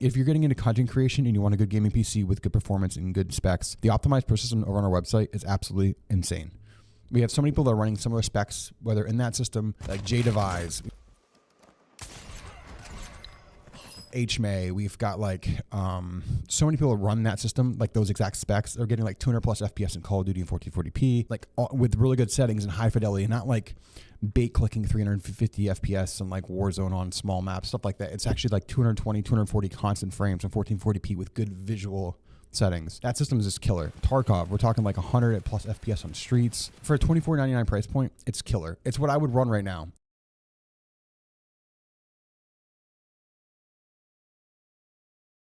If you're getting into content creation and you want a good gaming PC with good performance and good specs, the optimized Pro system over on our website is absolutely insane. We have so many people that are running similar specs, whether in that system, like JDevise, HMA, we've got like so many people run that system, like those exact specs. They're getting like 200 plus FPS in Call of Duty and 1440p, like with really good settings and high fidelity, not like bait clicking 350 FPS and like Warzone on small maps, stuff like that. It's actually like 220, 240 constant frames and 1440p with good visual settings. That system is just killer. Tarkov, we're talking like 100 plus FPS on streets. For a $24.99 price point, it's killer. It's what I would run right now.